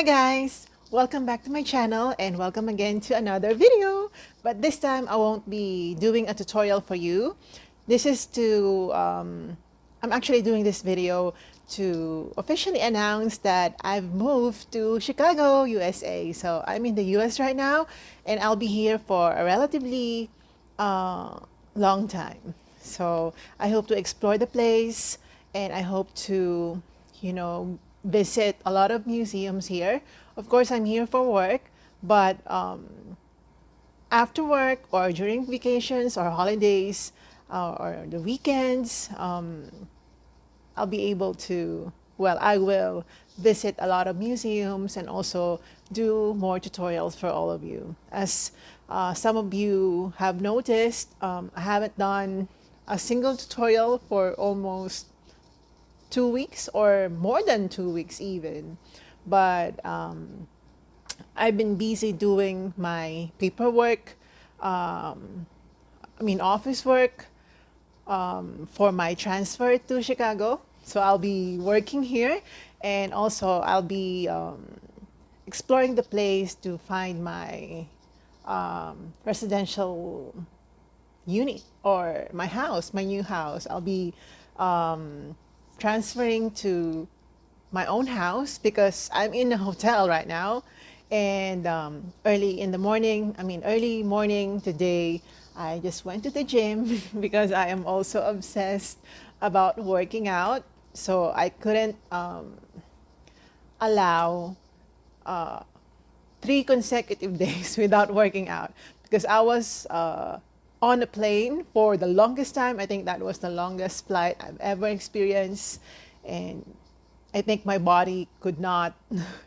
Hi guys! Welcome back to my channel and welcome again to another video. But this time I won't be doing a tutorial for you. This is I'm actually doing this video to officially announce that I've moved to Chicago, USA. So I'm in the US right now and I'll be here for a relatively uh, long time. So I hope to explore the place and I hope to, visit a lot of museums here. Of course, I'm here for work, but after work or during vacations or holidays or the weekends, I'll be able to, I will visit a lot of museums and also do more tutorials for all of you. As some of you have noticed, I haven't done a single tutorial for almost 2 weeks or more than 2 weeks even. But I've been busy doing my paperwork, office work for my transfer to Chicago. So I'll be working here and also I'll be exploring the place to find my residential unit or my house, my new house. I'll be transferring to my own house because I'm in a hotel right now. And early morning today, I just went to the gym because I am also obsessed about working out. So I couldn't allow 3 consecutive days without working out because I was on a plane for the longest time. I think that was the longest flight I've ever experienced, and I think my body could not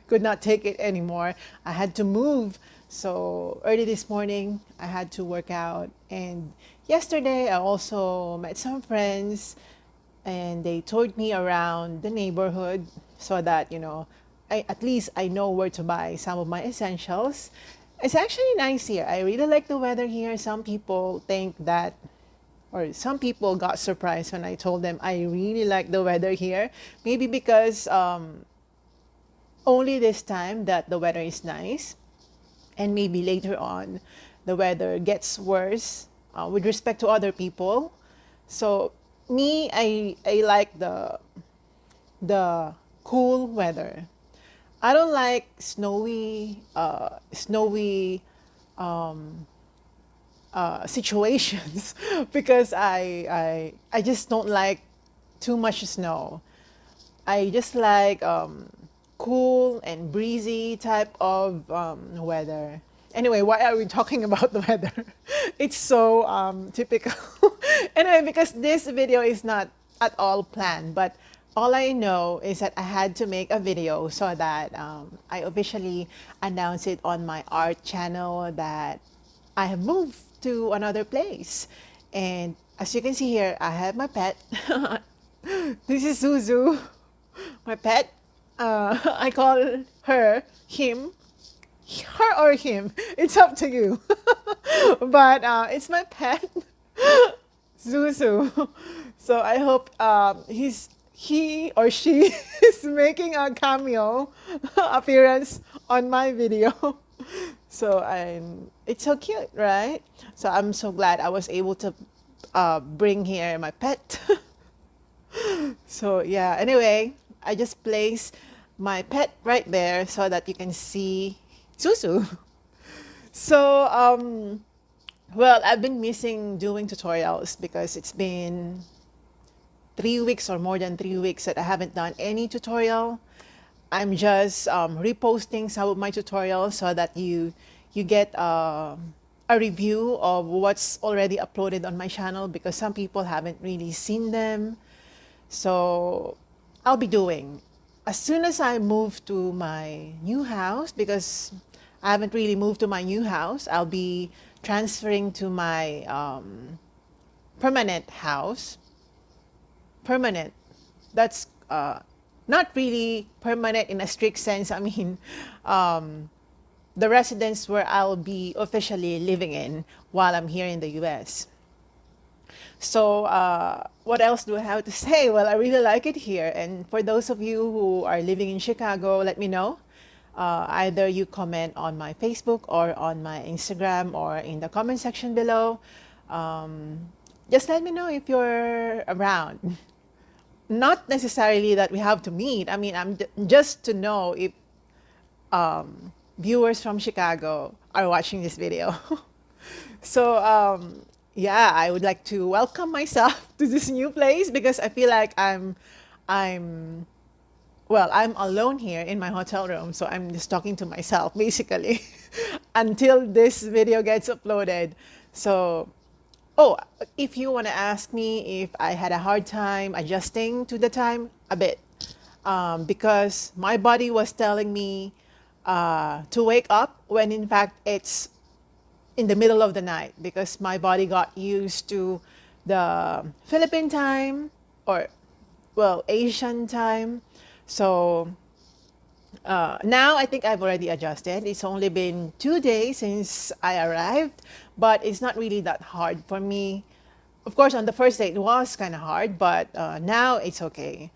could not take it anymore. I had to move. So early this morning, I had to work out, and yesterday I also met some friends, and they toured me around the neighborhood so that at least I know where to buy some of my essentials. It's actually nice here. I really like the weather here. Some people think that, or some people got surprised when I told them I really like the weather here. Maybe because only this time that the weather is nice, and maybe later on the weather gets worse with respect to other people. So me, I like the cool weather. I don't like snowy situations because I just don't like too much snow. I just like cool and breezy type of weather. Anyway, why are we talking about the weather? It's so typical. Anyway, because this video is not at all planned, but all I know is that I had to make a video so that I officially announce it on my art channel that I have moved to another place. And as you can see here, I have my pet. This is Zuzu, my pet. I call her him, her or him. It's up to you. But it's my pet, Zuzu. So I hope he or she is making a cameo appearance on my video. So it's so cute, right? So I'm so glad I was able to bring here my pet. So yeah, anyway, I just place my pet right there so that you can see Susu. So I've been missing doing tutorials because it's been 3 weeks or more than 3 weeks that I haven't done any tutorial. I'm just reposting some of my tutorials so that you get a review of what's already uploaded on my channel because some people haven't really seen them. So I'll be doing as soon as I move to my new house, because I haven't really moved to my new house. I'll be transferring to my permanent house. Permanent. That's not really permanent in a strict sense. I mean, the residence where I'll be officially living in while I'm here in the US. So what else do I have to say? Well, I really like it here. And for those of you who are living in Chicago, let me know. Either you comment on my Facebook or on my Instagram or in the comment section below. Just let me know if you're around. Not necessarily that we have to meet. I mean, just to know if viewers from Chicago are watching this video. So yeah, I would like to welcome myself to this new place because I feel like I'm well, I'm alone here in my hotel room, so I'm just talking to myself basically until this video gets uploaded. So, oh, if you want to ask me if I had a hard time adjusting to the time, a bit, because my body was telling me to wake up when in fact it's in the middle of the night because my body got used to the Philippine time or, well, Asian time. So now I think I've already adjusted. It's only been 2 days since I arrived, but it's not really that hard for me. Of course, on the first day it was kind of hard, but now it's okay.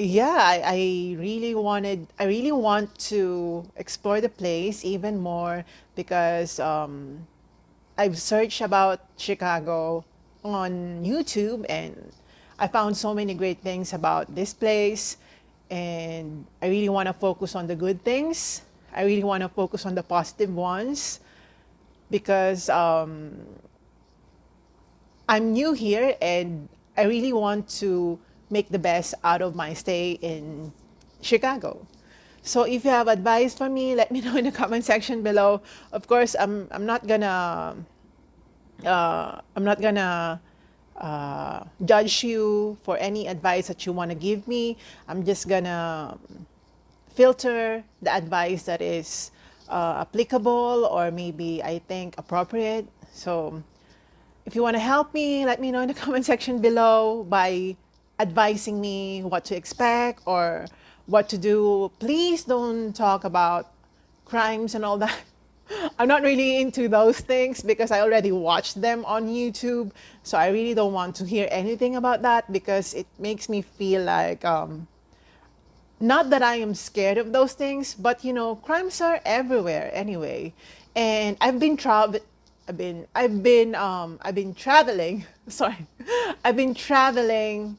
Yeah, I really want to explore the place even more because I've searched about Chicago on YouTube and I found so many great things about this place. And I really want to focus on the good things. I really want to focus on the positive ones because I'm new here and I really want to make the best out of my stay in Chicago. So if you have advice for me, let me know in the comment section below. Of course, I'm not gonna judge you for any advice that you want to give me. I'm just gonna filter the advice that is applicable or maybe I think appropriate. So if you want to help me, let me know in the comment section below by advising me what to expect or what to do. Please don't talk about crimes and all that. I'm not really into those things because I already watched them on YouTube. So I really don't want to hear anything about that because it makes me feel like, not that I am scared of those things, but you know, crimes are everywhere anyway. And I've been traveling. Sorry, I've been traveling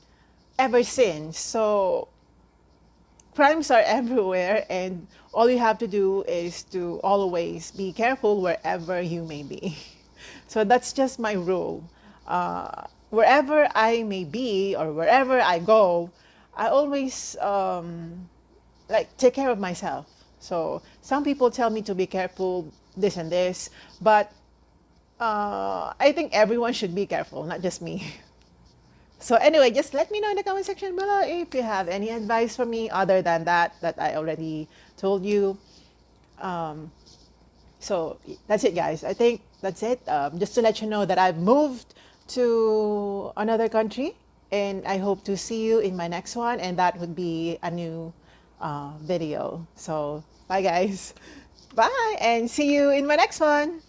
ever since. So crimes are everywhere, and all you have to do is to always be careful wherever you may be. So that's just my rule. Wherever I may be or wherever I go, I always like take care of myself. So some people tell me to be careful, this and this, but I think everyone should be careful, not just me. So anyway, just let me know in the comment section below if you have any advice for me other than that I already told you. So that's it, guys. I think that's it. Just to let you know that I've moved to another country and I hope to see you in my next one, and that would be a new video. So bye, guys. Bye, and see you in my next one.